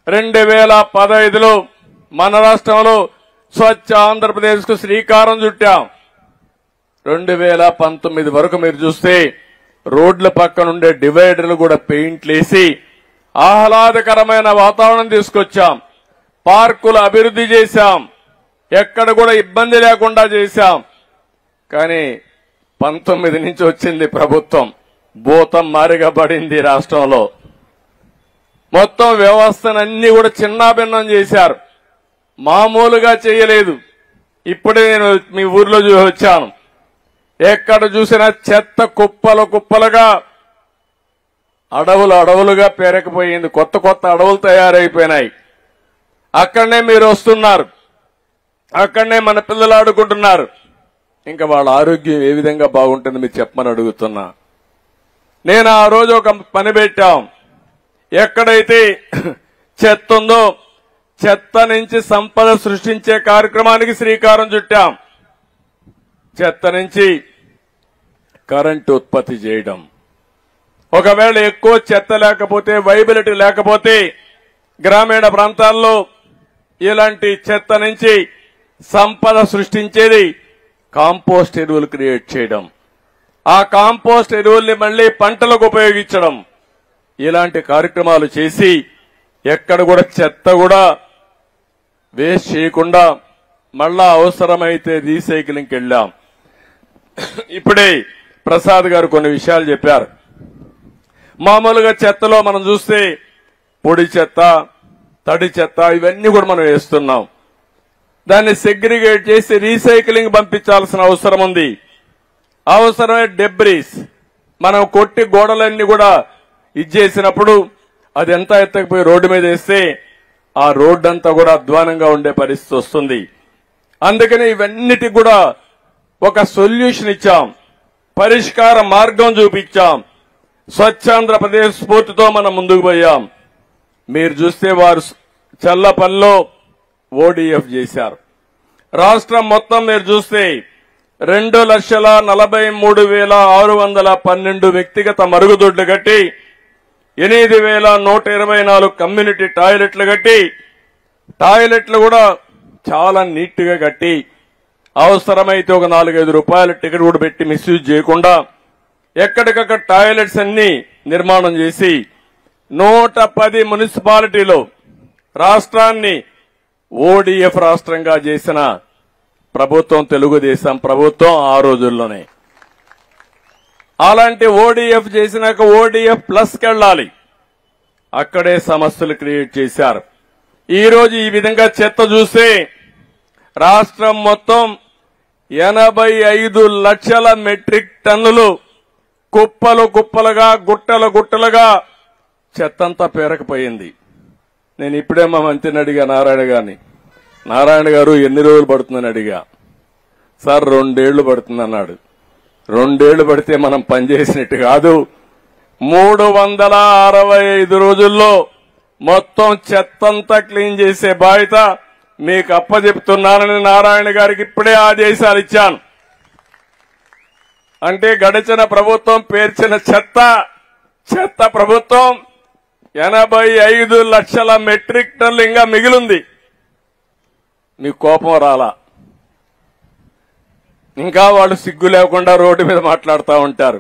2015లో మన రాష్ట్రంలో స్వచ్ఛ ఆంధ్రప్రదేశ్ కు శ్రీకారం చుట్టాం. 2019 వరకు మీరు చూస్తే రోడ్ల పక్కన ఉండే డివైడర్లు కూడా పెయింట్లేసి ఆహ్లాదకరమైన వాతావరణం తీసుకొచ్చాం. పార్కులు అభివృద్ధి చేశాం. ఎక్కడ కూడా ఇబ్బంది లేకుండా చేశాం. కానీ 19 నుంచి వచ్చింది ప్రభుత్వం, భూతం మారిగా పడింది రాష్ట్రంలో. మొత్తం వ్యవస్థనన్నీ కూడా చిన్నాభిన్నం చేశారు. మామూలుగా చేయలేదు. ఇప్పుడే నేను మీ ఊర్లో చూసి వచ్చాను. ఎక్కడ చూసినా చెత్త కుప్పలు కుప్పలుగా, అడవులు అడవులుగా పేరకపోయింది. కొత్త కొత్త అడవులు తయారైపోయినాయి. అక్కడనే మీరు వస్తున్నారు, అక్కడనే మన పిల్లలు ఆడుకుంటున్నారు. ఇంకా వాళ్ళ ఆరోగ్యం ఏ విధంగా బాగుంటుంది మీరు చెప్పమని అడుగుతున్నా. నేను ఆ రోజు ఒక పని పెట్టాం. ఎక్కడైతే చెత్త ఉందో చెత్త నుంచి సంపద సృష్టించే కార్యక్రమానికి శ్రీకారం చుట్టాం. చెత్త నుంచి కరెంటు ఉత్పత్తి చేయడం. ఒకవేళ ఎక్కువ చెత్త లేకపోతే, వైబిలిటీ లేకపోతే గ్రామీణ ప్రాంతాల్లో ఇలాంటి చెత్త నుంచి సంపద సృష్టించేది కాంపోస్ట్ ఎరువులు క్రియేట్ చేయడం. ఆ కాంపోస్ట్ ఎరువుల్ని మళ్లీ పంటలకు ఉపయోగించడం. ఇలాంటి కార్యక్రమాలు చేసి ఎక్కడ కూడా చెత్త కూడా వేస్ట్ చేయకుండా మళ్ళా అవసరమైతే రీసైక్లింగ్కి వెళ్ళాం. ఇప్పుడే ప్రసాద్ గారు కొన్ని విషయాలు చెప్పారు. మామూలుగా చెత్తలో మనం చూస్తే పొడి చెత్త, తడి చెత్త ఇవన్నీ కూడా మనం వేస్తున్నాం. దాన్ని సెగ్రిగేట్ చేసి రీసైక్లింగ్ పంపించాల్సిన అవసరం ఉంది. అవసరమే డెబ్రీస్ మనం కొట్టి గోడలన్నీ కూడా ఇచ్చేసినప్పుడు అది ఎంత ఎత్తకపోయి రోడ్డు మీద వేస్తే ఆ రోడ్డు అంతా కూడా అధ్వానంగా ఉండే పరిస్థితి వస్తుంది. అందుకని ఇవన్నిటికి కూడా ఒక సొల్యూషన్ ఇచ్చాం, పరిష్కార మార్గం చూపించాం. స్వచ్ఛాంధ్రప్రదేశ్ స్ఫూర్తితో మనం ముందుకు పోయాం. మీరు చూస్తే వారు చల్లపల్లిలో ఓడీఎఫ్ చేశారు. రాష్ట్రం మొత్తం మీరు చూస్తే 2,43,612 వ్యక్తిగత మరుగుదొడ్లు కట్టి 8,124 కమ్యూనిటీ టాయిలెట్లు కట్టి, టాయిలెట్లు కూడా చాలా నీట్ గా కట్టి, అవసరమైతే ఒక 4-5 రూపాయల టికెట్ కూడా పెట్టి మిస్యూజ్ చేయకుండా ఎక్కడికక్కడ టాయిలెట్స్ అన్ని నిర్మాణం చేసి 110 మున్సిపాలిటీలో రాష్ట్రాన్ని ఓడీఎఫ్ రాష్ట్రంగా చేసిన ప్రభుత్వం తెలుగుదేశం ప్రభుత్వం ఆ రోజుల్లోనే. అలాంటి ఓడీఎఫ్ చేసినాక ఓడీఎఫ్ ప్లస్ కెళ్ళాలి. అక్కడే సమస్యలు క్రియేట్ చేశారు. ఈ రోజు ఈ విధంగా చెత్త చూస్తే రాష్ట్రం మొత్తం 85 లక్షల మెట్రిక్ టన్నులు కుప్పలు కుప్పలుగా, గుట్టలు గుట్టలుగా చెత్తంతా పేరకపోయింది. నేను ఇప్పుడే మా మంత్రిని అడిగా, నారాయణ గారు ఎన్ని రోజులు పడుతుందని అడిగా. సార్ 2 ఏళ్లు పడుతుందన్నాడు. 2 ఏళ్లు పడితే మనం పనిచేసినట్టు కాదు. 365 రోజుల్లో మొత్తం చెత్తంతా క్లీన్ చేసే బాధ్యత మీకు అప్పచెప్తున్నానని నారాయణ గారికి ఇప్పుడే ఆదేశాలు ఇచ్చాను. అంటే గడిచిన ప్రభుత్వం పేర్చిన చెత్త ప్రభుత్వం 85 లక్షల మెట్రిక్ టన్నులు ఇంకా మిగిలింది. మీకు కోపం రాలా? ఇంకా వాళ్ళు సిగ్గు లేకుండా రోడ్డు మీద మాట్లాడుతూ ఉంటారు.